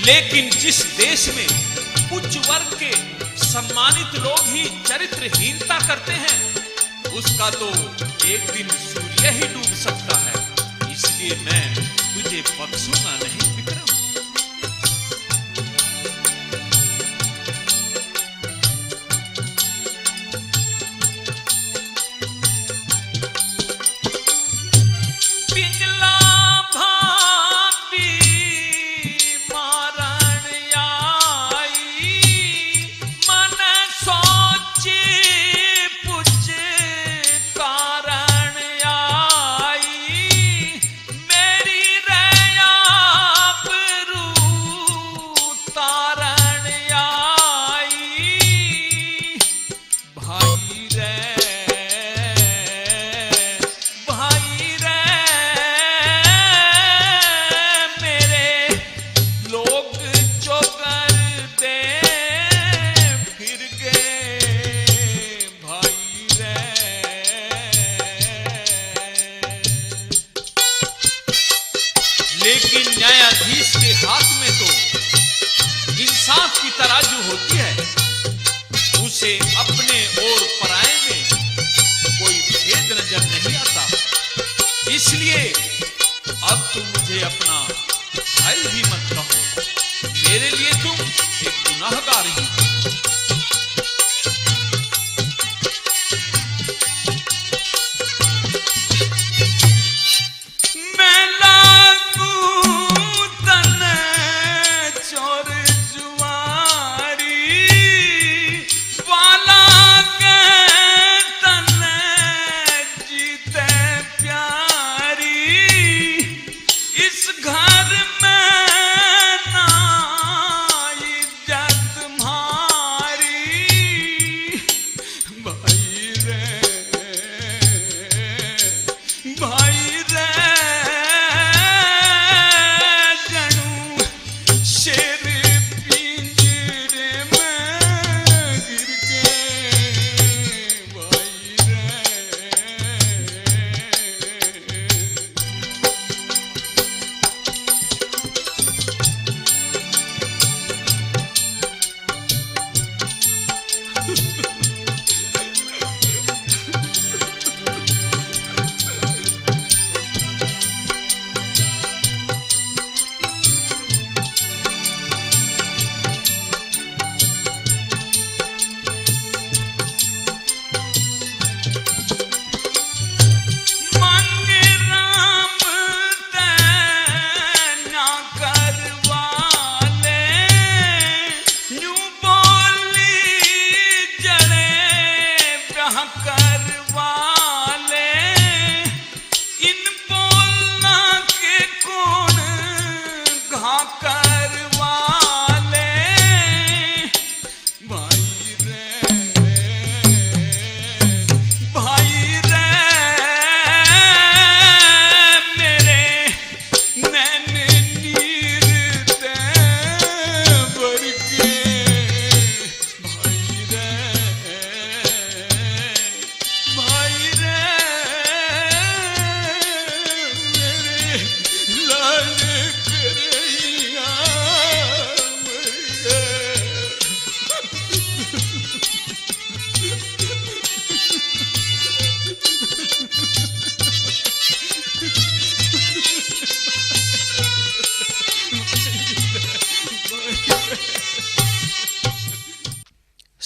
लेकिन जिस देश में उच्च वर्ग के सम्मानित लोग ही चरित्रहीनता करते हैं, उसका तो एक दिन सूर्य ही डूब सकता है। इसलिए मैं तुझे बख्शूंगा नहीं विक्रम। लेकिन न्यायाधीश के हाथ में तो इंसाफ की तराजू होती है। उसे अपने और पराये में कोई भेद नजर नहीं आता। इसलिए अब तुम मुझे अपना भाई भी मत कहो, मेरे लिए तुम एक गुनाहगार ही हो।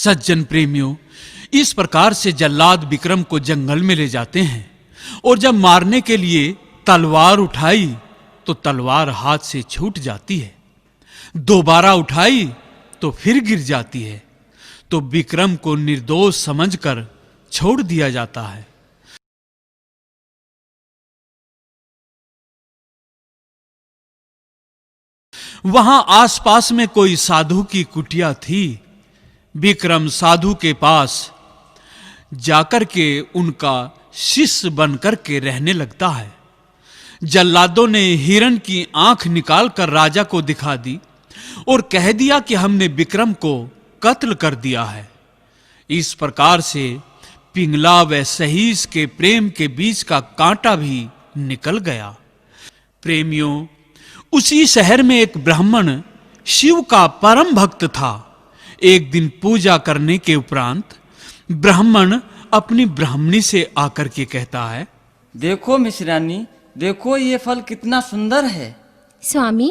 सज्जन प्रेमियों, इस प्रकार से जल्लाद विक्रम को जंगल में ले जाते हैं और जब मारने के लिए तलवार उठाई तो तलवार हाथ से छूट जाती है। दोबारा उठाई तो फिर गिर जाती है, तो विक्रम को निर्दोष समझकर छोड़ दिया जाता है। वहां आसपास में कोई साधु की कुटिया थी। विक्रम साधु के पास जाकर के उनका शिष्य बनकर के रहने लगता है। जल्लादों ने हिरण की आंख निकालकर राजा को दिखा दी और कह दिया कि हमने विक्रम को कत्ल कर दिया है। इस प्रकार से पिंगला व सहीस के प्रेम के बीच का कांटा भी निकल गया। प्रेमियों, उसी शहर में एक ब्राह्मण शिव का परम भक्त था। एक दिन पूजा करने के उपरांत ब्राह्मण अपनी ब्राह्मणी से आकर के कहता है, देखो मिश्रानी, देखो ये फल कितना सुंदर है। स्वामी,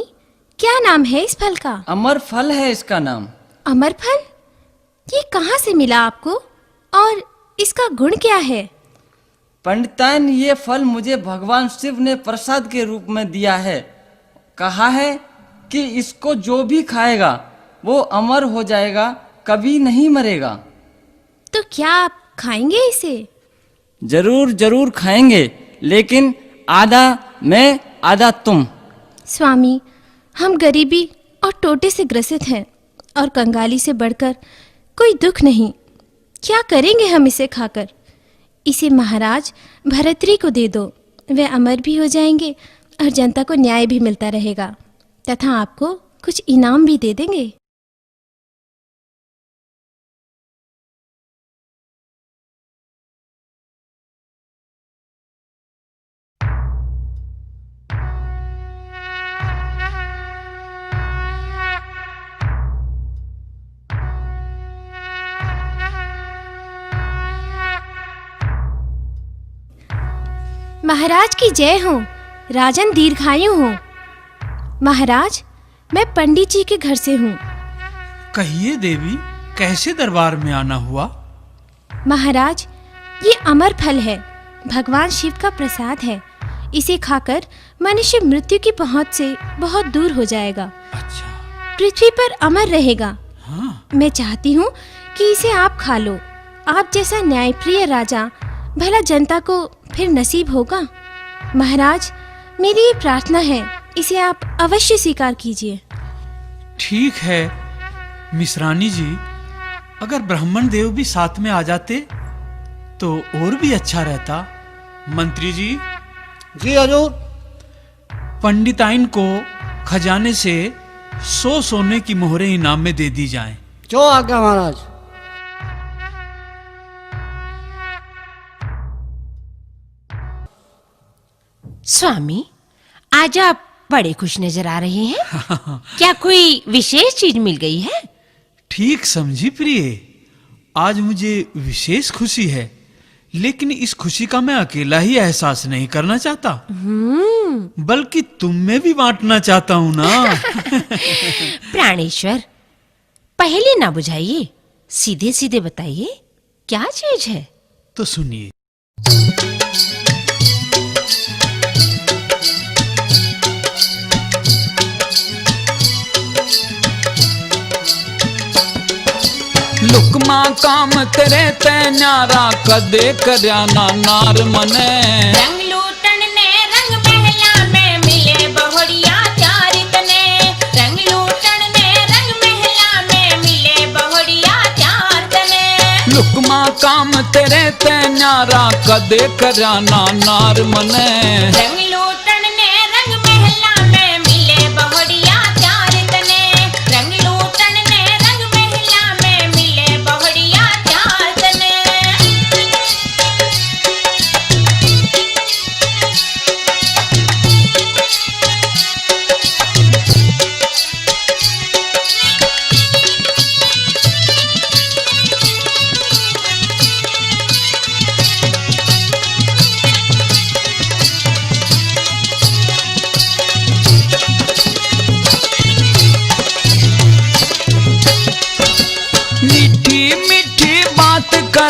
क्या नाम है इस फल का? अमर फल है इसका नाम। अमर फल? ये कहाँ से मिला आपको और इसका गुण क्या है? पंडिताइन, ये फल मुझे भगवान शिव ने प्रसाद के रूप में दिया है। कहा है कि इसको जो भी खाएगा वो अमर हो जाएगा, कभी नहीं मरेगा। तो क्या आप खाएंगे इसे? जरूर जरूर खाएंगे, लेकिन आधा मैं आधा तुम। स्वामी, हम गरीबी और टोटे से ग्रसित हैं और कंगाली से बढ़कर कोई दुख नहीं। क्या करेंगे हम इसे खाकर? इसे महाराज भरतरी को दे दो, वे अमर भी हो जाएंगे और जनता को न्याय भी मिलता रहेगा तथा आपको कुछ इनाम भी दे देंगे। महाराज की जय हो, राजन दीर्घायु हो। महाराज, मैं पंडित जी के घर से हूँ। कहिए देवी, कैसे दरबार में आना हुआ? महाराज, ये अमर फल है, भगवान शिव का प्रसाद है। इसे खाकर मनुष्य मृत्यु की पहुंच से बहुत दूर हो जाएगा। अच्छा। पृथ्वी पर अमर रहेगा। हाँ। मैं चाहती हूँ कि इसे आप खा लो। आप जैसा न्यायप्रिय राजा भला जनता को फिर नसीब होगा। महाराज, मेरी ये प्रार्थना है, इसे आप अवश्य स्वीकार कीजिए। ठीक है मिश्रानी जी, अगर ब्राह्मण देव भी साथ में आ जाते तो और भी अच्छा रहता। मंत्री जी। जी हजूर। पंडिताइन को खजाने से 100 सोने की मोहरें इनाम में दे दी जाएं। जो आज्ञा महाराज। स्वामी, आज आप बड़े खुश नजर आ रहे हैं। क्या कोई विशेष चीज मिल गई है? ठीक समझी प्रिय, आज मुझे विशेष खुशी है, लेकिन इस खुशी का मैं अकेला ही एहसास नहीं करना चाहता, बल्कि तुम में भी बांटना चाहता हूं ना। प्राणेश्वर, पहले ना बुझाइए, सीधे सीधे बताइए क्या चीज है। तो सुनिए। लुकमा काम करे ते न्यारा, कदे करया ना नार मने। रंग लूटन ने रंग महला में मिले बहुड़िया चारित ने। रंग लूटन ने रंग महला में मिले बहुड़िया चारित ने। लुकमा काम तेरे ते न्यारा, कदे करया ना नार मने। रंग लूटन ने रंग महला में मिले बहुड़िया चारित ने। रंग लूटन ने रंग महला में मिले बहुड़िया चारित ने।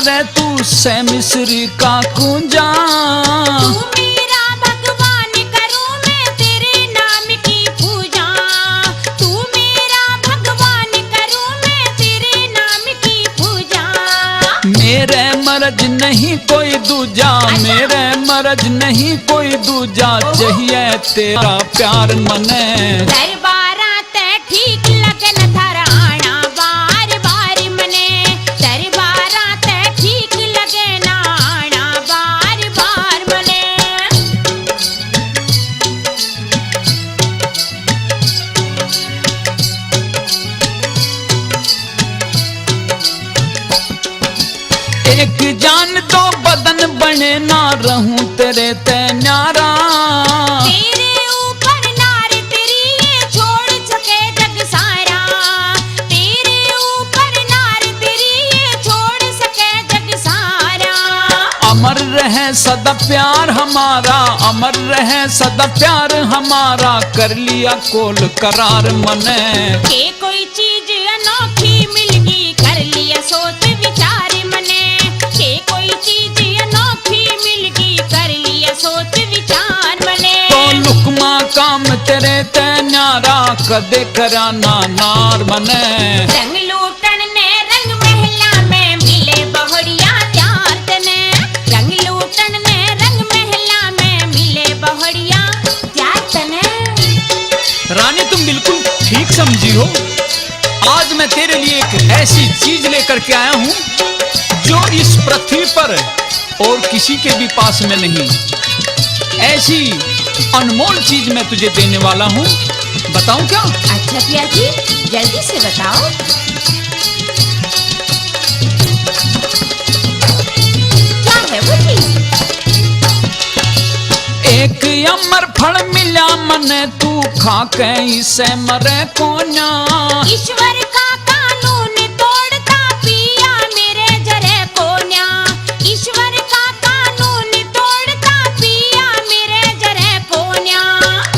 करे तू से मिस्री का कुंजा। तू मेरा भगवान करूं मैं तेरे नाम की पूजा। तू मेरा भगवान करूं मैं तेरे नाम की पूजा। मेरे मरज नहीं कोई दूजा, मेरे मरज नहीं कोई दूजा, चाहिए तेरा प्यार मने। दरबारा ते ठीक लगन धराना बार बार मने। दरबारा ते ठीक लगे ना आना बार बार मने। एक जान तो बदन बने ना रहूं तेरे ते न्यारा। तेरे ऊपर नार तेरी ये छोड़ सके जग सारा। तेरे ऊपर नार तेरी ये छोड़ सके जग सारा। अमर रहे सदा प्यार हमारा, अमर रहे सदा प्यार हमारा, कर लिया कोल करार मने। के कोई चीज अनोखी मिलगी कर लिया सोच विचार मने। के कोई चीज अनोखी मिलगी कर लिया सोच विचार मने। तो लुकमा काम तेरे ते न्यारा, कदे कराना नार मने। रंग लूटन ने रंग महला में मिले बहुड़िया प्यार तने। रंग लूटन ने रंग महला में मिले बहुड़िया प्यार तने। रानी तुम बिल्कुल ठीक समझी हो। आज मैं तेरे लिए एक ऐसी चीज लेकर के आया हूँ जो इस पृथ्वी पर और किसी के भी पास में नहीं। ऐसी अनमोल चीज मैं तुझे देने वाला हूँ, बताऊं क्या? अच्छा पिया जी, जल्दी से बताओ। क्या है वो चीज? एक अमर फल मिला मने, तू खा के इसे मरे कोन्या। ईश्वर का कानून तोड़ता पिया मेरे जरे कोन्या। ईश्वर का कानून तोड़ता पिया मेरे जरे कोन्या।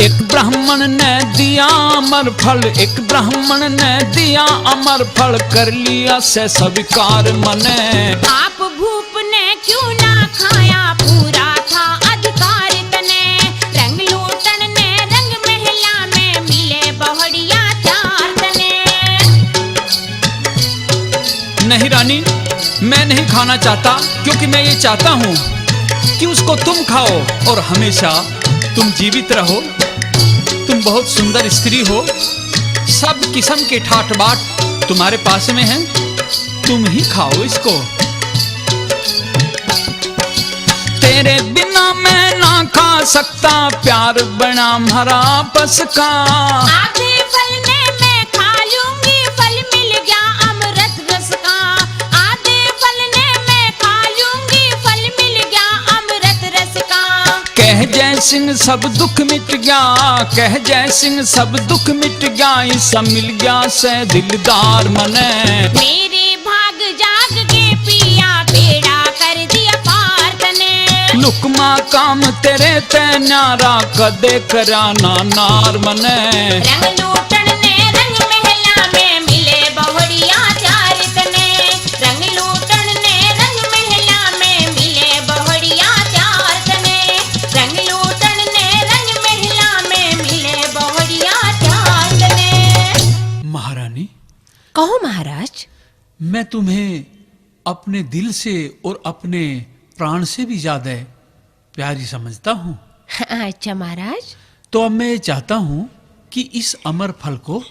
एक ब्राह्मण ने दिया अमर फल, एक ब्राह्मण ने दिया अमर फल, कर लिया से स्वीकार मने। आप भूप ने क्यों ना खाया पूरा था अधिकार तने। रंग लूटन ने रंग महला में मिले बहुड़िया चार तने। नहीं रानी, मैं नहीं खाना चाहता, क्योंकि मैं ये चाहता हूँ कि उसको तुम खाओ और हमेशा तुम जीवित रहो। तुम बहुत सुंदर स्त्री हो, सब किस्म के ठाट बाट तुम्हारे पास में हैं, तुम ही खाओ इसको। तेरे बिना मैं ना खा सकता, प्यार बना हमारा आपस का। आधे फल ने मैं खा लूंगी फल मिल गया अमृत रस का। आधे फल ने मैं खा लूंगी फल मिल गया अमृत रस का। कह जय सिंह सब दुख मिट गया, कह जय सिंह सब दुख मिट गया, ऐसा मिल गया से दिलदार मने। मेरे भाग जाग के पिया बेड़ा कर दिया पार तने। लुकमा काम तेरे ते न्यारा, कदे कराना नार मने। रंग लूटन ने रंग महला में मिले बहुड़िया चार तने। रंग लूटन ने रंग महला में मिले बहुड़िया चार तने। रंग लूटन ने रंग महला में मिले बहुड़िया चार तने। महारानी, कहो महाराज। मैं तुम्हें अपने दिल से और अपने प्राण से भी ज्यादा प्यारी समझता हूँ। अच्छा महाराज। तो अब मैं ये चाहता हूँ कि इस अमर फल को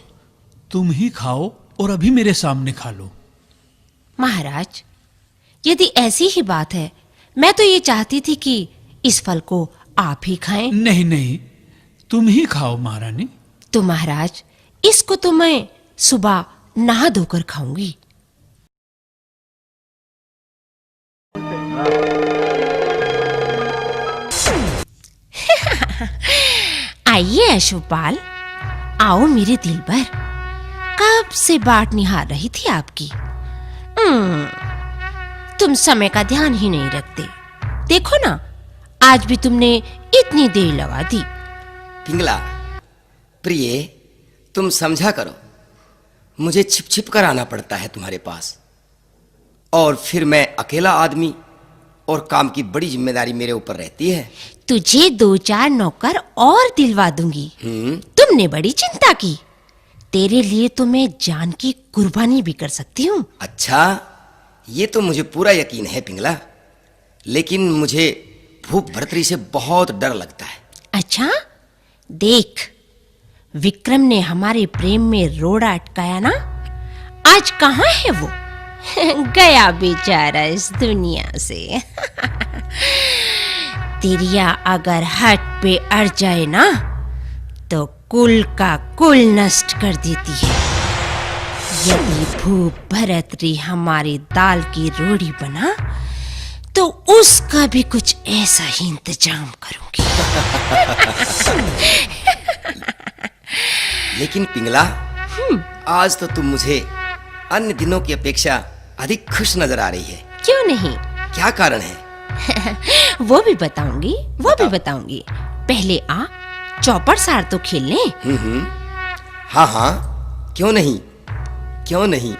तुम ही खाओ और अभी मेरे सामने खा लो। महाराज, यदि ऐसी ही बात है, मैं तो ये चाहती थी कि इस फल को आप ही खाएं। नहीं नहीं, तुम ही खाओ महारानी। तो महाराज, इसको तो मैं सुबह नहा धोकर खाऊंगी। आइए अशोकपाल, आओ मेरे दिलबर। कब से बाट निहार रही थी आपकी। तुम समय का ध्यान ही नहीं रखते। देखो ना, आज भी तुमने इतनी देर लगा दी। पिंगला, प्रिय, तुम समझा करो, मुझे छिप छिप कर आना पड़ता है तुम्हारे पास। और फिर मैं अकेला आदमी और काम की बड़ी जिम्मेदारी मेरे ऊपर रहती है। तुझे 2-4 नौकर और दिलवा दूंगी। तुमने बड़ी चिंता की, तेरे लिए तो मैं जान की कुर्बानी भी कर सकती हूँ। अच्छा, ये तो मुझे पूरा यकीन है पिंगला, लेकिन मुझे भूख भरतरी से बहुत डर लगता है। अच्छा, देख, विक्रम ने हमारे प्रेम में रोड़ा अटकाया ना, आज कहाँ है वो? गया बेचारा इस दुनिया से। तिरिया अगर हट पे अड़ जाए ना तो कुल का कुल नष्ट कर देती है। यदि भूप भरतरी हमारी दाल की रोटी बना तो उसका भी कुछ ऐसा ही इंतजाम करूंगी। लेकिन पिंगला, आज तो तुम मुझे अन्य दिनों की अपेक्षा अधिक खुश नजर आ रही है। क्यों नहीं? क्या कारण है? वो भी बताऊंगी, वो भी बताऊंगी। पहले आ चौपड़ सार तो खेल लें। हाँ हाँ, क्यों नहीं, क्यों नहीं।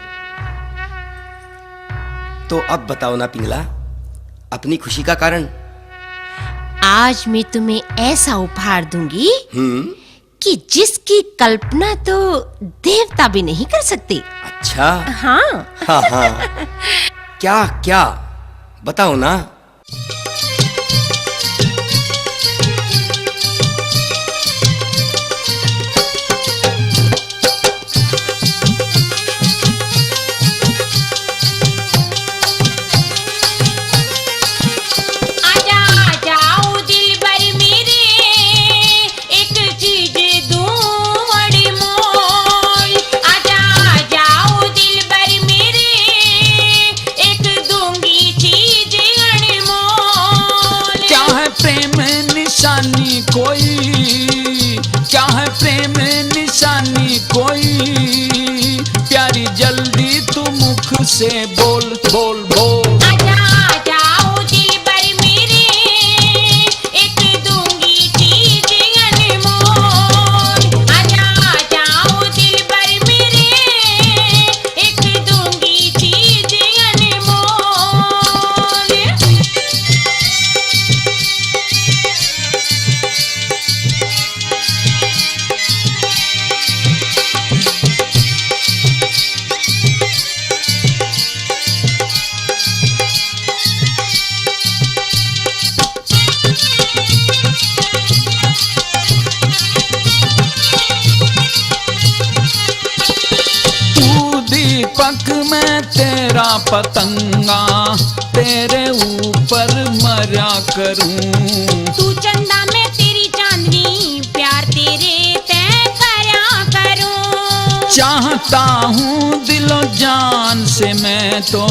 तो अब बताओ ना पिंगला, अपनी खुशी का कारण। आज मैं तुम्हें ऐसा उपहार दूंगी कि जिसकी कल्पना तो देवता भी नहीं कर सकते। अच्छा, हाँ। हाँ हाँ, क्या क्या बताओ ना। क्या है प्रेम निशानी कोई, प्यारी जल्दी तू मुख से बोल बोल बोल। आजा जाओ दिलबर मेरे, एक दूंगी चीज अनमोल। आजा जाओ दिलबर मेरे, एक दूंगी चीज अनमोल। दीपक में तेरा पतंगा, तेरे ऊपर मरा करूं। तू चंदा में तेरी चांदनी, प्यार तेरे तय करा करूं। चाहता हूँ दिलो जान से मैं तो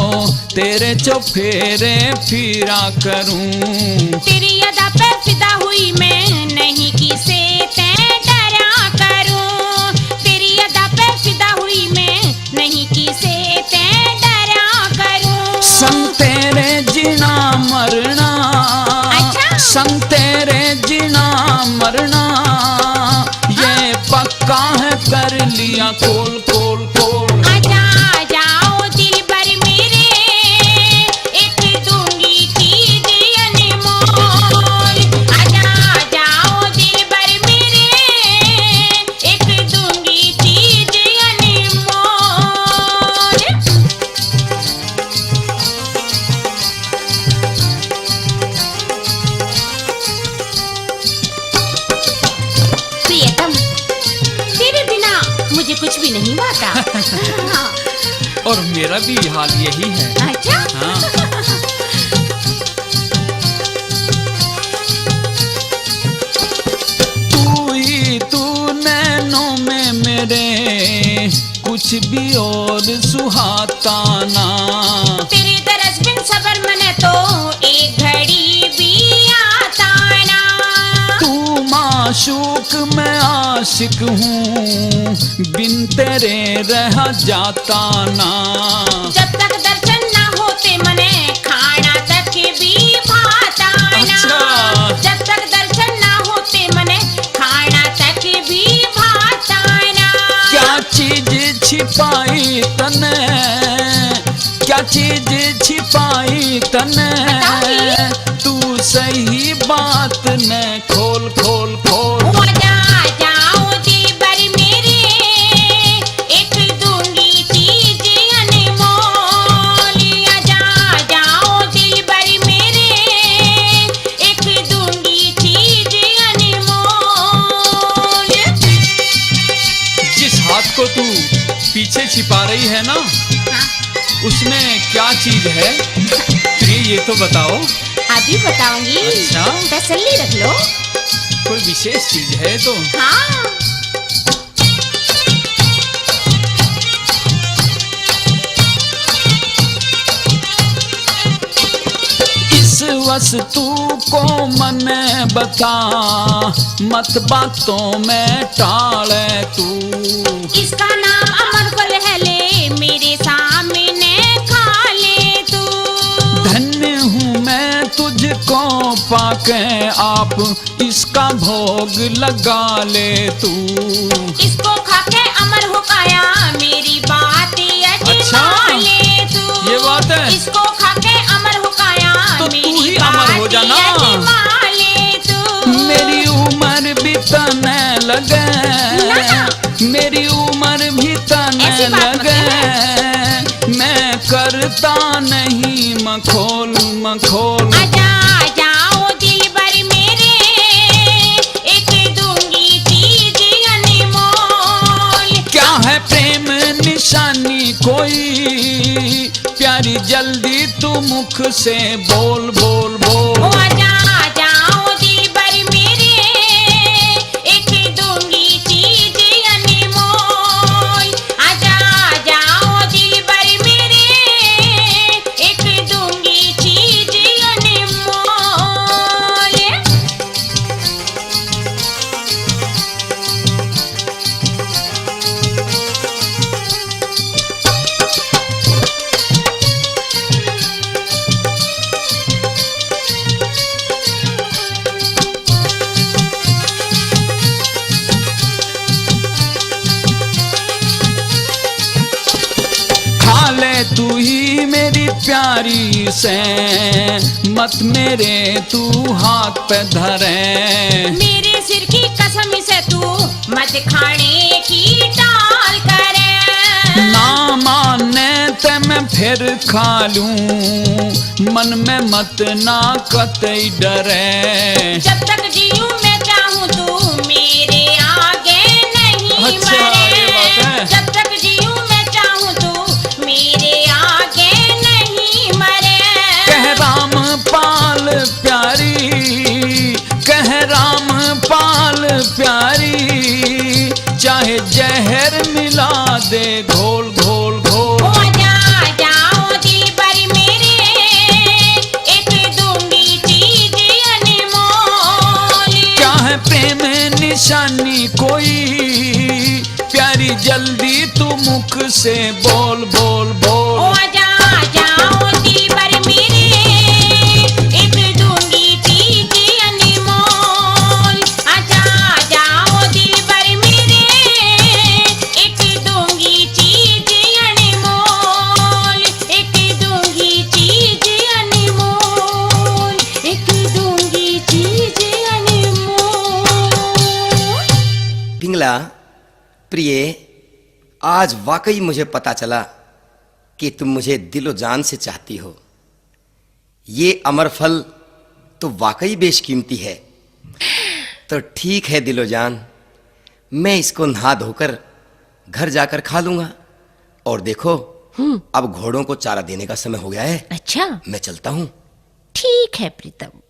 तेरे चौफेरे फिरा करूं। तेरी अदा पे फिदा हुई मैं, नहीं किसे तय डरा करूं। तेरी अदा पे फिदा हुई मैं, नहीं किसे तय डरा करूं। संग तेरे जीना मरना, अच्छा? संग तेरे जीना मरना, ये पक्का है कर लिया खोल खोल खोल। आजा जाओ दिलबर मेरे, एक दूंगी चीज अनमोल। आजा जाओ दिलबर मेरे, एक दूंगी चीज अनमोल। प्रियतम, तेरे बिना मुझे कुछ भी नहीं भाता। हाँ। और मेरा भी हाल यही है। अच्छा? हाँ। तू ही तू नैनों में मेरे, कुछ भी और सुहाता ना। तेरे दरस बिन सबर मने तो एक घड़ी भी आता ना। तू माशूक मैं आशिक हूँ, बिन तेरे रह जाता ना। जब तक दर्शन ना होते मने, खाना तक भी भाता ना। अच्छा। जब तक दर्शन ना होते मने, खाना तक भी भाता ना। क्या चीज छिपाई तने, क्या चीज छिपाई तने, तू सही बात न खोल खोल खोल। ओ जा जाओ दिलबर मेरे, एक दूंगी चीज अनमोल। आ जा जाओ दिलबर मेरे, एक दूंगी चीज अनमोल। जिस हाथ को तू पीछे छिपा रही है ना, उसमें क्या चीज है प्रिय, ये तो बताओ। अभी बताऊंगी। अच्छा। तसल्ली रख लो। कोई विशेष चीज है तो? हाँ। इस वस्तु को मने बता, मत बातों में टाले तू। इसका नाम अमर फल है, ले मेरे सामने खा ले तू। धन्य हूँ मैं तुझको पाके, आप इसका भोग लगा ले तू। इसको खाके अमर हो पाया, मेरी बात अजमा ले तू। ये बात है। इसको खाके अमर हो पाया, तो तू मेरी ही अमर हो जाना। बात अजमा ले तू। मेरी उम्र भी तने लगे, ना। मेरी उम्र भी तने ऐसी बात मत लगे, मैं करता नहीं मखोल मखोल। आजा जाओ दिलबर मेरे, एक दूंगी चीज अनमोल। क्या है प्रेम निशानी कोई, प्यारी जल्दी तू मुख से बोल बोल बोल। ओ आजा जाओ दिलबर मेरे, एक दूंगी चीज अनमोल। आजा जाओ दिलबर मेरे, एक दूंगी चीज अनमोल। खा ले तू ही मेरी प्यारी से, मत मेरे तू हाथ पे धरे। मेरे सिर की कसम से तू मत खाने की टाल करे। ना माने ते मैं फिर खा लूं, मन में मत ना कतई डरे। जब तक जीऊं मैं चाहूं तू मेरे आगे नहीं अच्छा, ये बात मरे। है। जब तक जीऊं मैं चाहूं तू मेरे आगे नहीं मरे। कह राम पाल प्यारी, कह राम पाल प्यारी, चाहे जहर मिला दे घोल घोल घोल। ओ जा जाओ दिलबर मेरे, एक दूंगी चीज अनमोल। क्या है प्रेम निशानी कोई, प्यारी जल्दी तू मुख से बोल बोल ओ बोल। जा जाओ दिलबर मेरे, एक दूंगी चीज अनमोल। आजा जाओ दिलबर मेरे, एक दूंगी चीज अनमोल। एक दूंगी चीज अनमोल, एक दूंगी चीज अनमोल। पिंगला, प्रिय, आज वाकई मुझे पता चला कि तुम मुझे दिलो जान से चाहती हो। ये अमर फल तो वाकई बेशकीमती है। तो ठीक है दिलो जान, मैं इसको नहा धोकर घर जाकर खा लूंगा। और देखो, अब घोड़ों को चारा देने का समय हो गया है। अच्छा, मैं चलता हूं। ठीक है प्रीतम।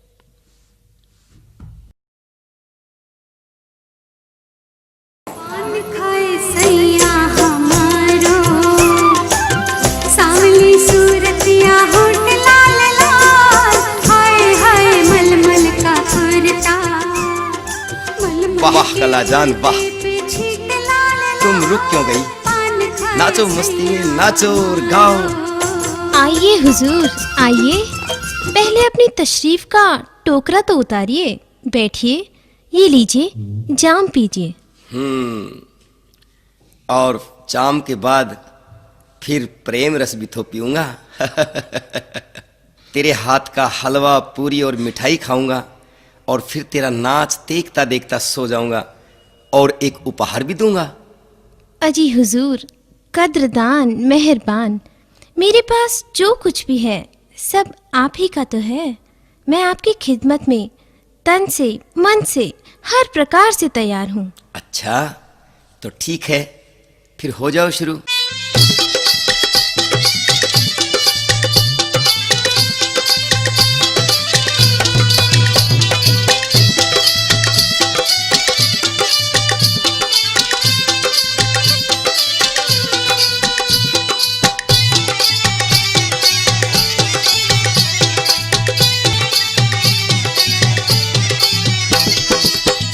खाए सैया हमारो, सावली सूरतिया होठ लाल लाल, हाय हाय मलमल का कुर्ता, मलमल वाह के कलाजान, वाह। पे छींट लाल लाल, तुम रुक क्यों गई? पान खाए नाचो मस्ती में, नाचो और गाओ। आइए हुजूर, आइए। पहले अपनी तशरीफ का टोकरा तो उतारिए, बैठिए, ये लीजिए, जाम पीजिए। और जाम के बाद फिर प्रेम रस भी तो पीऊंगा। तेरे हाथ का हलवा, पूरी और मिठाई खाऊंगा और फिर तेरा नाच देखता देखता सो जाऊंगा और एक उपहार भी दूंगा। अजी हुजूर, कद्रदान मेहरबान, मेरे पास जो कुछ भी है सब आप ही का तो है। मैं आपकी खिदमत में तन से मन से हर प्रकार से तैयार हूँ। अच्छा तो ठीक है, फिर हो जाओ शुरू।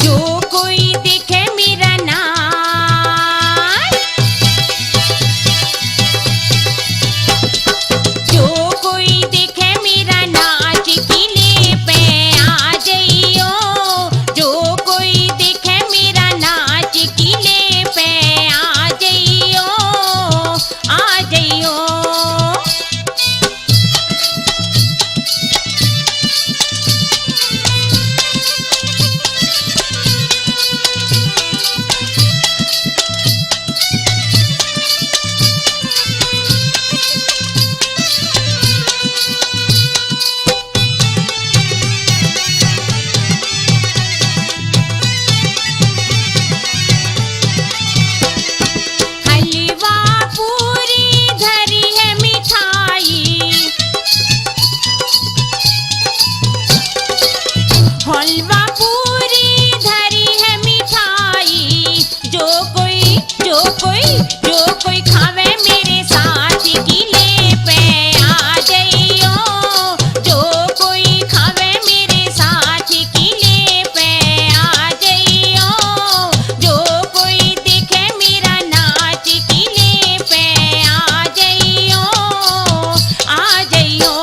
जो कोई देखे मेरा नाच, जो कोई देखे मेरा नाच किले पे आ जाइयो, जो कोई देखे मेरा नाच किले पे आ जाइयो, आ जाइयो। हलवा पूरी धरी है मिठाई, हलवा पूरी धरी है मिठाई, जो कोई खावे मेरे साथ किले पे आ जाइयो, जो कोई खावे मेरे साथ किले पे आ जाइयो, जो कोई देखे मेरा नाच किले पे आ जाइयो, आ जाइयो।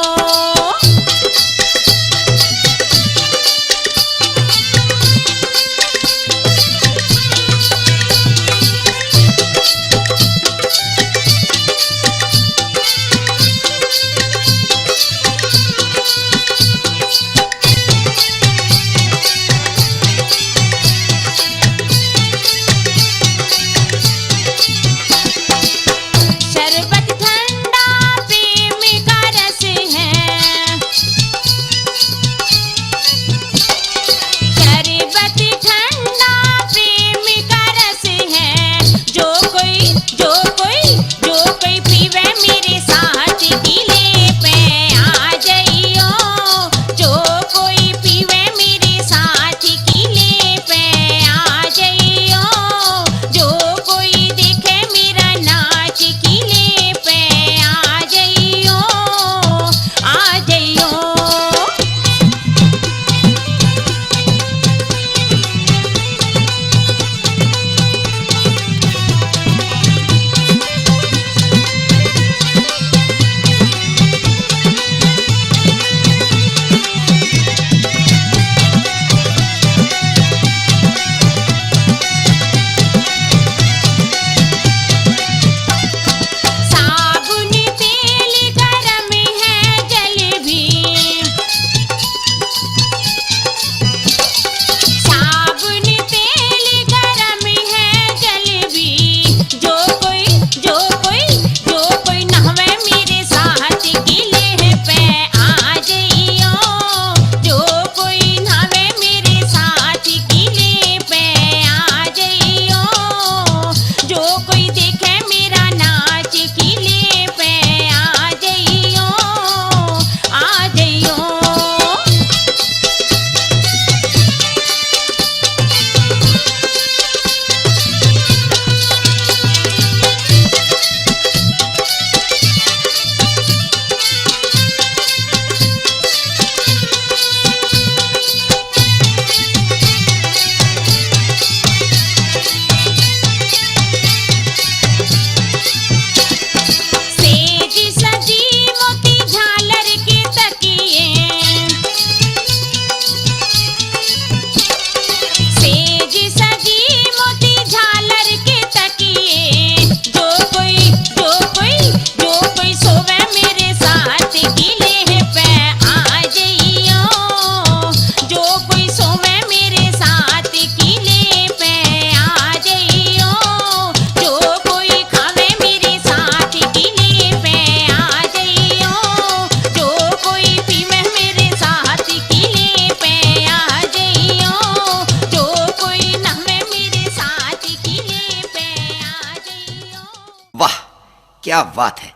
क्या बात है,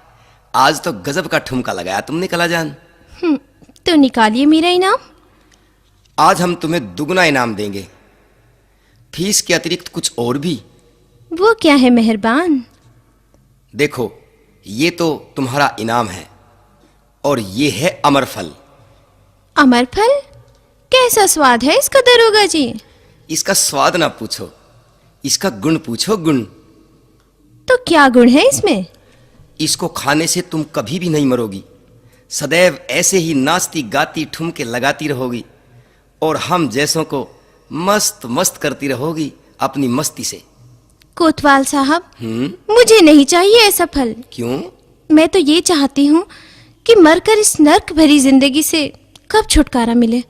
आज तो गजब का ठुमका लगाया तुमने कलाजान। तो निकालिए मेरा इनाम। आज हम तुम्हें दुगना इनाम देंगे, फीस के अतिरिक्त कुछ और भी। वो क्या है मेहरबान? देखो, ये तो तुम्हारा इनाम है और ये है अमर फल। अमर फल? कैसा स्वाद है इसका दरोगा जी? इसका स्वाद ना पूछो, इसका गुण पूछो, गुण। तो क्या गुण है इसमें? इसको खाने से तुम कभी भी नहीं मरोगी, सदैव ऐसे ही नाचती गाती ठुमके लगाती रहोगी और हम जैसों को मस्त मस्त करती रहोगी अपनी मस्ती से। कोतवाल साहब, मुझे नहीं चाहिए ऐसा फल। क्यों? मैं तो ये चाहती हूँ कि मरकर इस नर्क भरी जिंदगी से कब छुटकारा मिले।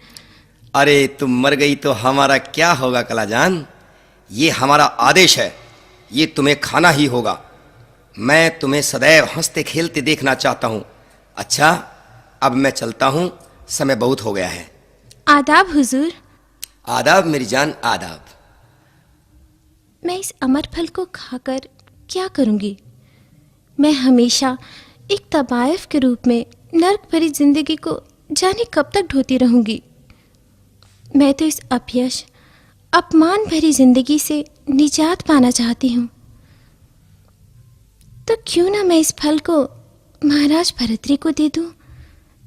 अरे तुम मर गई तो हमारा क्या होगा कलाजान, ये हमारा आदेश है, ये तुम्हें खाना ही होगा। मैं तुम्हें सदैव हंसते खेलते देखना चाहता हूँ। अच्छा, अब मैं चलता हूँ, समय बहुत हो गया है। आदाब हुजूर। आदाब मेरी जान, आदाब। मैं इस अमर फल को खाकर क्या करूँगी? मैं हमेशा एक तबायफ के रूप में नर्क भरी जिंदगी को जाने कब तक ढोती रहूँगी। मैं तो इस अपयश अपमान भरी जिंदगी से निजात पाना चाहती हूँ। तो क्यों ना मैं इस फल को महाराज भरतरी को दे दूं?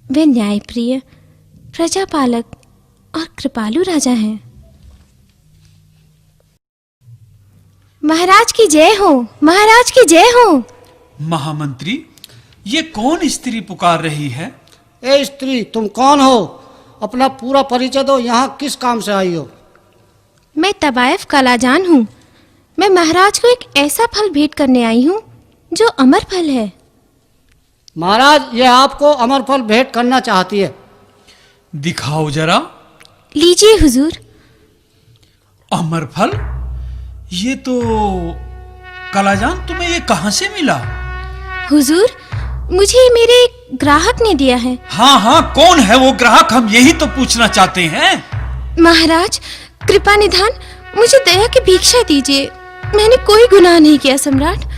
वे न्यायप्रिय, प्रजापालक और कृपालु राजा हैं। महाराज की जय हो, महाराज की जय हो। महामंत्री, ये कौन स्त्री पुकार रही है? ए स्त्री, तुम कौन हो? अपना पूरा परिचय दो, यहाँ किस काम से आई हो? मैं तबायफ कलाजान हूँ। मैं महाराज को एक ऐसा फल भेंट करने आई हूँ जो अमर फल है। महाराज, ये आपको अमर फल भेंट करना चाहती है। दिखाओ जरा। लीजिए हुजूर। अमर फल? ये तो कलाजान, तुम्हें ये कहाँ से मिला? हुजूर, मुझे मेरे एक ग्राहक ने दिया है। हाँ हाँ, कौन है वो ग्राहक, हम यही तो पूछना चाहते हैं। महाराज, कृपा निधान, मुझे दया की भिक्षा दीजिए। मैंने कोई गुनाह नहीं किया सम्राट।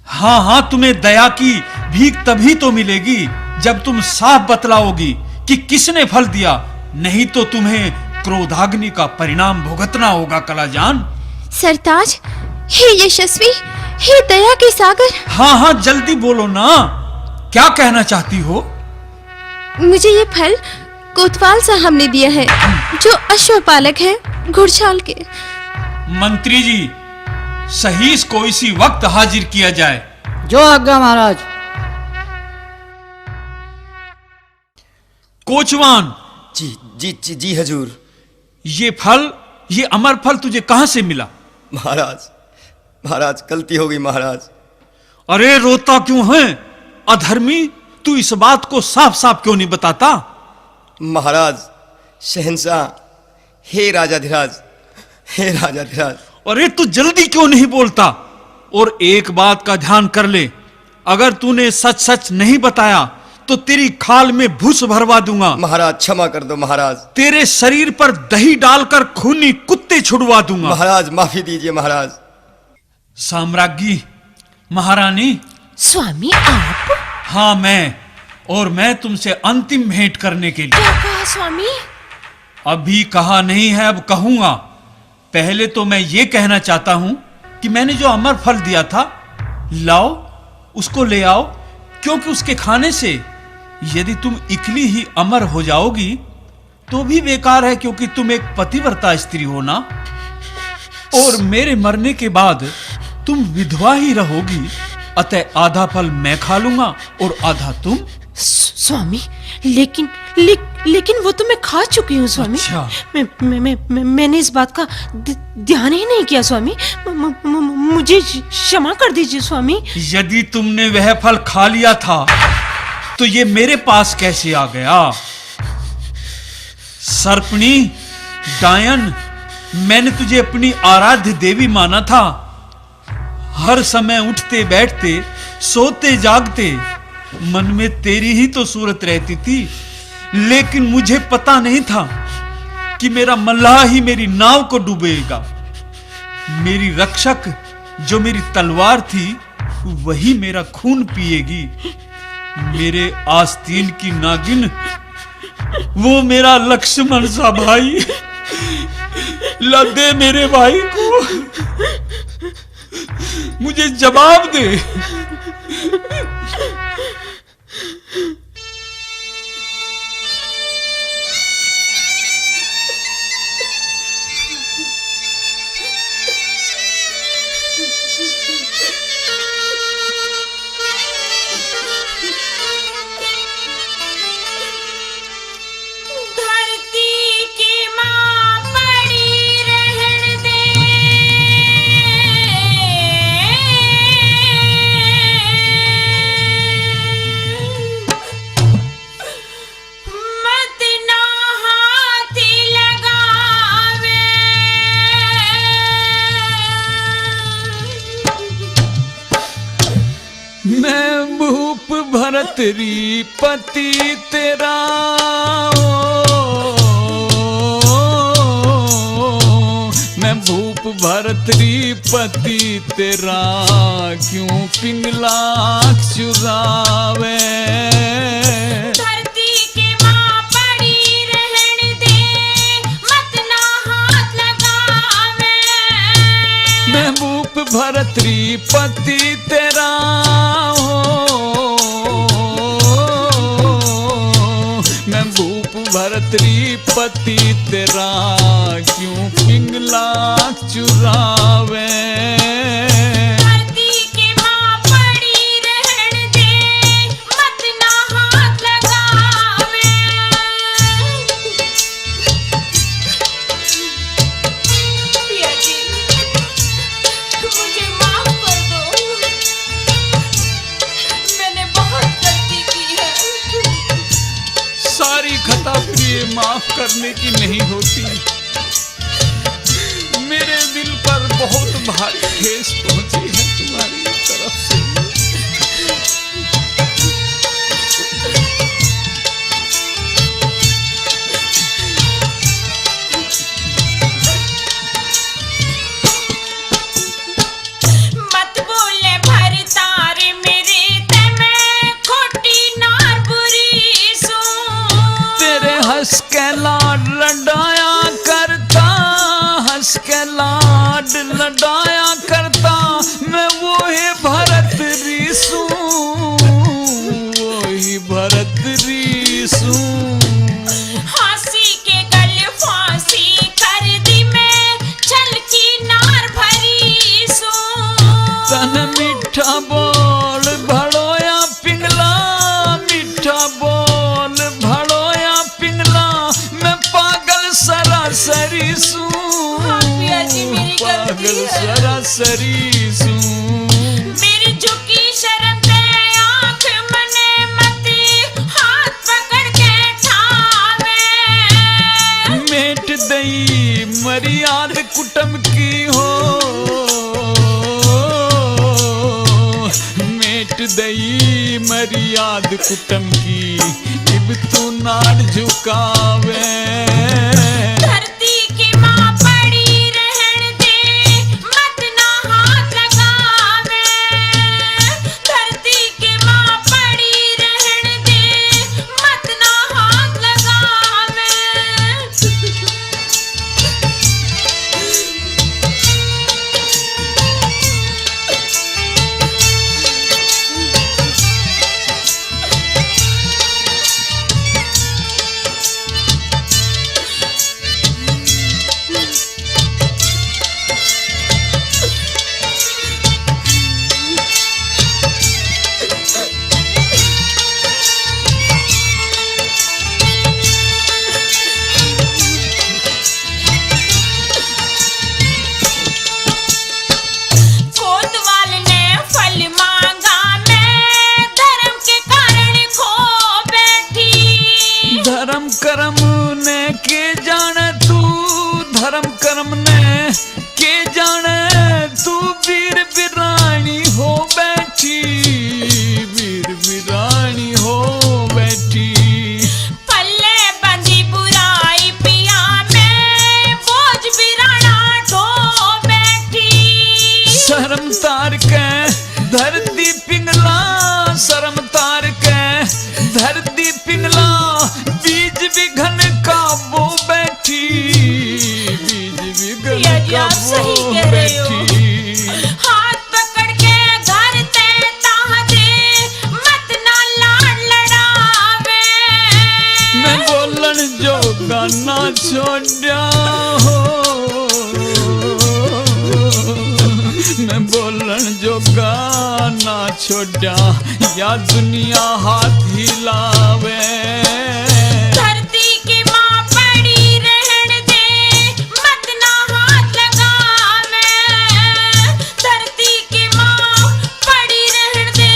हाँ हाँ, तुम्हें दया की भीख तभी तो मिलेगी जब तुम साफ बतलाओगी कि किसने फल दिया, नहीं तो तुम्हें क्रोधाग्नि का परिणाम भुगतना होगा कलाजान। सरताज, हे यशस्वी, हे दया के सागर। हाँ हाँ, जल्दी बोलो ना, क्या कहना चाहती हो? मुझे ये फल कोतवाल साहब ने दिया है, जो अश्वपालक है घुड़शाल के। मंत्री जी, सहीस को इसी वक्त हाजिर किया जाए। जो आज्ञा महाराज। कोचवान। जी जी जी जी हजूर। ये फल, ये अमर फल तुझे कहां से मिला? महाराज, महाराज गलती हो गई महाराज। अरे रोता क्यों है अधर्मी, तू इस बात को साफ साफ क्यों नहीं बताता? महाराज, शहंशाह, हे राजाधिराज, हे राजाधिराज। अरे तू जल्दी क्यों नहीं बोलता? और एक बात का ध्यान कर ले, अगर तूने सच सच नहीं बताया तो तेरी खाल में भूस भरवा दूंगा। महाराज क्षमा कर दो महाराज। तेरे शरीर पर दही डालकर खूनी कुत्ते छुड़वा दूंगा। महाराज माफी दीजिए महाराज। साम्राज्ञी, महारानी। स्वामी आप? हाँ मैं, और मैं तुमसे अंतिम भेंट करने के लिए। क्या कहा स्वामी? अभी कहा नहीं है, अब कहूंगा। पहले तो मैं ये कहना चाहता हूं कि मैंने जो अमर फल दिया था, लाओ उसको ले आओ, क्योंकि उसके खाने से यदि तुम इकली ही अमर हो जाओगी तो भी बेकार है, क्योंकि तुम एक पतिव्रता स्त्री हो ना, और मेरे मरने के बाद तुम विधवा ही रहोगी। अतः आधा फल मैं खा लूंगा और आधा तुम। स्वामी, लेकिन वो तो मैं खा चुकी हूँ स्वामी। अच्छा। मैंने इस बात का ध्यान ही नहीं किया स्वामी। मुझे क्षमा कर दीजिए स्वामी। यदि तुमने वह फल खा लिया था तो ये मेरे पास कैसे आ गया? सर्पणी, डायन, मैंने तुझे अपनी आराध्य देवी माना था। हर समय उठते बैठते, सोते जागते मन में तेरी ही तो सूरत रहती थी, लेकिन मुझे पता नहीं था कि मेरा मल्लाह ही मेरी नाव को डुबेगा। मेरी रक्षक जो मेरी तलवार थी वही मेरा खून पिएगी। मेरे आस्तीन की नागिन, वो मेरा लक्ष्मण सा भाई। ला दे मेरे भाई को, मुझे जवाब दे। धरती की माँ पड़ी रहने दे, मत ना हाथ लगावे। मैं भूप भरतरी पति तेरा, मैं भूप भरतरी पति तेरा, क्यों पिंगला चुरावे। धरती की माँ पड़ी रहने दे, मत ना हाथ लगावे। मैं भूप भरतरी पति तेरा मैं भूप भरतरी पति तेरा, क्यों पिंगला चुरावे। धरती की माँ पड़ी रहने दे, मत ना हाथ लगावे। पिया जी, मुझे माफ कर दो, मैंने बहुत गलती की है। सारी खता प्रिय माफ करने की नहीं होती। मेरे दिल पर बहुत भारी ठेस पहुंची है तुम्हारी तरफ से। मत बोले भरतार मेरे ते मैं खोटी नार बुरी सू। तेरे हंस के लाड लडाया करता, हंस के लाड लडाया करता, मैं वो ही भरत रीसू, वही भरत रीसू। फांसी के गले फांसी कर दी मैं, छल की नार भरी सू। तन मीठा बोल भड़ोया पिंगला, मीठा बोल भड़ोया पिंगला, मैं पागल सरासरी सू, हाँ पिया जी, मेरी गलती पागल है। सरासरी सू। मेरी झुकी शर्म पे आंख मने मती, हाथ पकड़ के ठावे। मेट दई मर्याद कुटुम की हो, मेट दई मर्याद कुटुम की, इब तू नाड झुकावे। धरती की माँ पड़ी रहने दे, मत ना हाथ लगावे। धरती की माँ पड़ी रहने दे, मत ना हाथ लगावे। काबू बैठी, बीज बिगन पिया जी, आप सही काबू कह रहे हो। बैठी। हाथ पकड़ के घर ते ताजे, मत ना लाड लड़ावे। मैं बोलन जो गाना छोड़ा हो, मैं बोलन जो गाना छोड़ा, या दुनिया हाथ हिलावे। धरती की माँ पड़ी रहन दे, मत ना हाथ लगावे। धरती की माँ पड़ी रहन दे।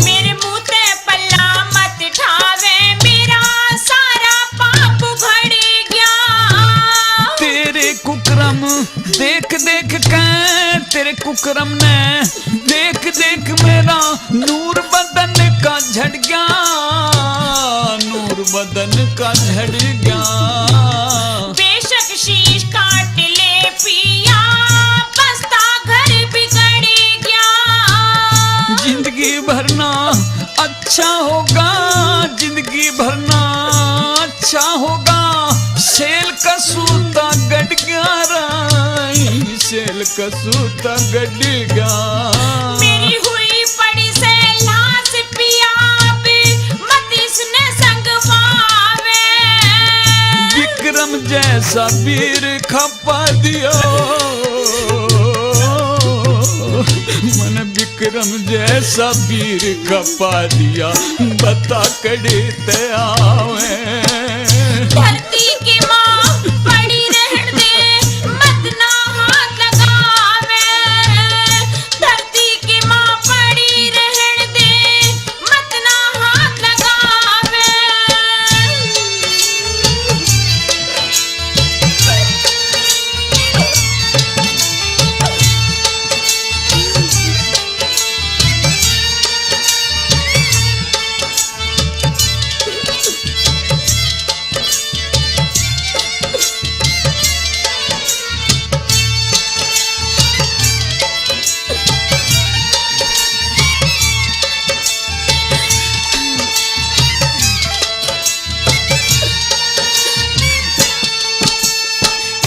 मेरे मुँह ते पल्ला मत ठावे, मेरा सारा पाप उघड़ गया। तेरे कुकरम देख देख के, तेरे कुकरम ने देख देख मेरा नूर बदन का झड़ गया, नूर बदन का झड़ गया। बेशक शीश काट ले पिया, बसता घर बिगड़ गया। जिंदगी भरना अच्छा होगा, जिंदगी भरना अच्छा होगा। सेल का सूता गड़ गया राई, सेल का सूता गड़ गया। मेरी हुई पड़ी से लाश पिया, अब मत इसने संगवावे। विक्रम जैसा वीर खपा दिया, मन विक्रम जैसा वीर खपा दिया, बता कड़े ते आवे। धरती की माँ पड़ी रहन दे, मत ना हाथ लगावे। धरती की माँ पड़ी रहन दे, मत ना हाथ लगावे।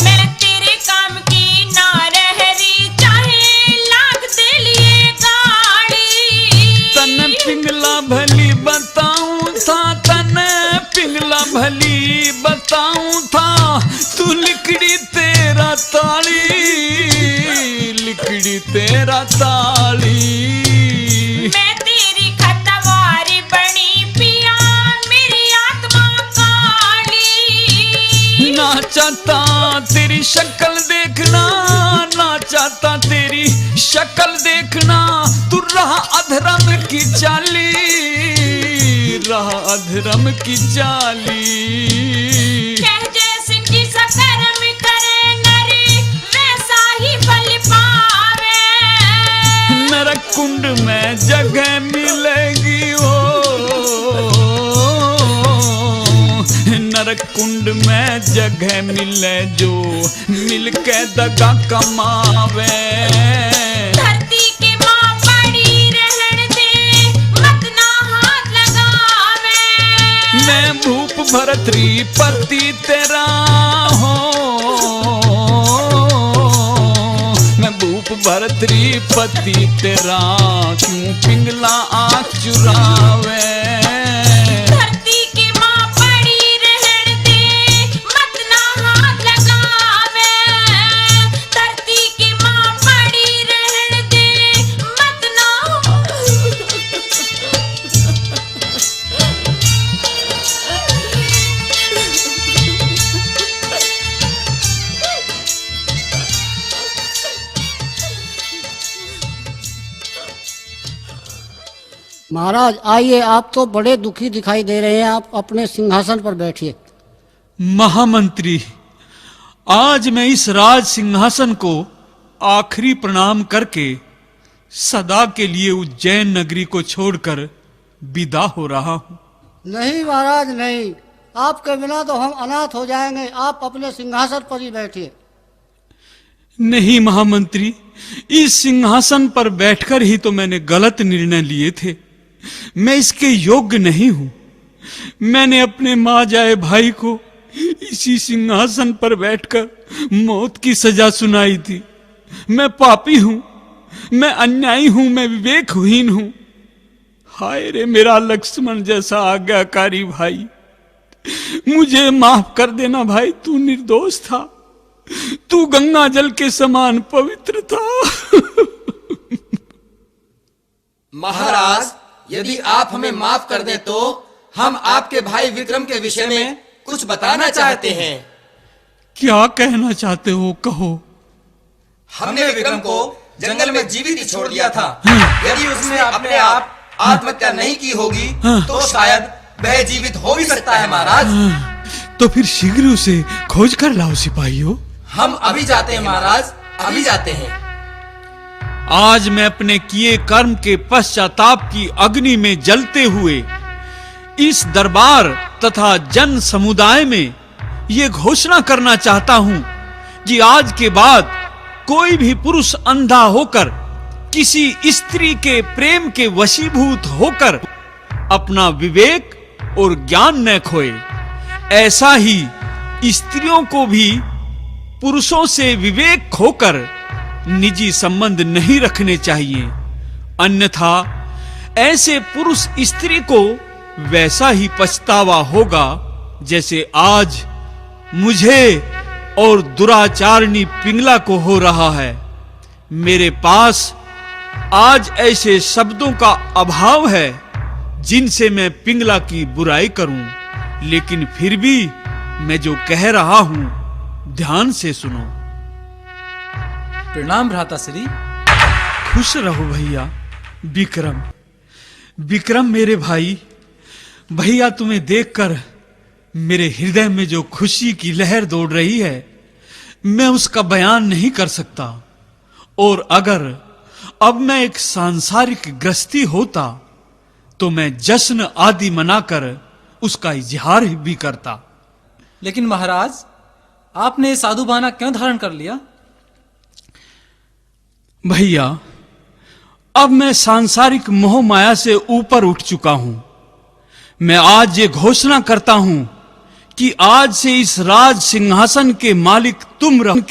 मैं तेरे काम की ना रह रही, चाहे लाख दे लिए गाड़ी। तन पिंगला भली बताऊं था, तन पिंगला भली बताऊं था, तू लिकड़ी तेरा ताली, लिकड़ी तेरा ताली। मैं तेरी खतवारी बनी पिया, मेरी आत्मा काली। ना चाहता तेरी शक्ल देखना, ना चाहता तेरी शक्ल देखना, तू रहा अधर्म की चाली, रहा अधर्म की चाली। कह जैसे की सकर्म करे नरी, वैसा ही फल पावे। नरक कुंड में जगह मिलेगी हो, नरक कुंड में जगह मिले जो मिल के दगा कमावे। धरती की माँ पड़ी रहन दे, मत ना हाथ लगावे। मैं भूप भरतरी पति तेरा हो, मैं भूप भरतरी पति तेरा, क्यों पिंगला आँख चुरावे। धरती की माँ पड़ी रहन दे, मत ना हाथ लगावे। धरती की माँ पड़ी रहन दे, मत ना महाराज आइए, आप तो बड़े दुखी दिखाई दे रहे हैं। आप अपने सिंहासन पर बैठिए। महामंत्री, आज मैं इस राज सिंहासन को आखिरी प्रणाम करके सदा के लिए उज्जैन नगरी को छोड़कर विदा हो रहा हूं। नहीं महाराज नहीं, आपके बिना तो हम अनाथ हो जाएंगे। आप अपने सिंहासन पर ही बैठिए। नहीं महामंत्री, इस सिंहासन पर बैठकर ही तो मैंने गलत निर्णय लिए थे। मैं इसके योग्य नहीं हूं। मैंने अपने मां जाए भाई को इसी सिंहासन पर बैठकर मौत की सजा सुनाई थी। मैं पापी हूं, मैं अन्यायी हूं, मैं विवेकहीन हूं। हाय रे मेरा लक्ष्मण जैसा आज्ञाकारी भाई, मुझे माफ कर देना भाई। तू निर्दोष था, तू गंगा जल के समान पवित्र था। महाराज, यदि आप हमें माफ कर दें तो हम आपके भाई विक्रम के विषय में कुछ बताना चाहते हैं। क्या कहना चाहते हो, कहो। हमने विक्रम को जंगल में जीवित ही छोड़ दिया था। यदि उसने अपने आप आत्महत्या नहीं की होगी तो शायद वह जीवित हो भी सकता है महाराज। तो फिर शीघ्र उसे खोज कर लाओ सिपाहियों। हम अभी जाते हैं महाराज, अभी जाते हैं। आज मैं अपने किए कर्म के पश्चाताप की अग्नि में जलते हुए इस दरबार तथा जन समुदाय में ये घोषणा करना चाहता हूं कि आज के बाद कोई भी पुरुष अंधा होकर किसी स्त्री के प्रेम के वशीभूत होकर अपना विवेक और ज्ञान न खोए। ऐसा ही स्त्रियों को भी पुरुषों से विवेक खोकर निजी संबंध नहीं रखने चाहिए, अन्यथा ऐसे पुरुष स्त्री को वैसा ही पछतावा होगा जैसे आज मुझे और दुराचारणी पिंगला को हो रहा है। मेरे पास आज ऐसे शब्दों का अभाव है जिनसे मैं पिंगला की बुराई करूं, लेकिन फिर भी मैं जो कह रहा हूं ध्यान से सुनो। प्रणाम भ्राताश्री। खुश रहो भैया। विक्रम, विक्रम मेरे भाई, भैया तुम्हें देखकर मेरे हृदय में जो खुशी की लहर दौड़ रही है मैं उसका बयान नहीं कर सकता। और अगर अब मैं एक सांसारिक गृहस्थी होता तो मैं जश्न आदि मनाकर उसका इजहार भी करता। लेकिन महाराज, आपने साधु बाना क्यों धारण कर लिया? भैया, अब मैं सांसारिक मोह माया से ऊपर उठ चुका हूं। मैं आज ये घोषणा करता हूं कि आज से इस राज सिंहासन के मालिक तुम रहो।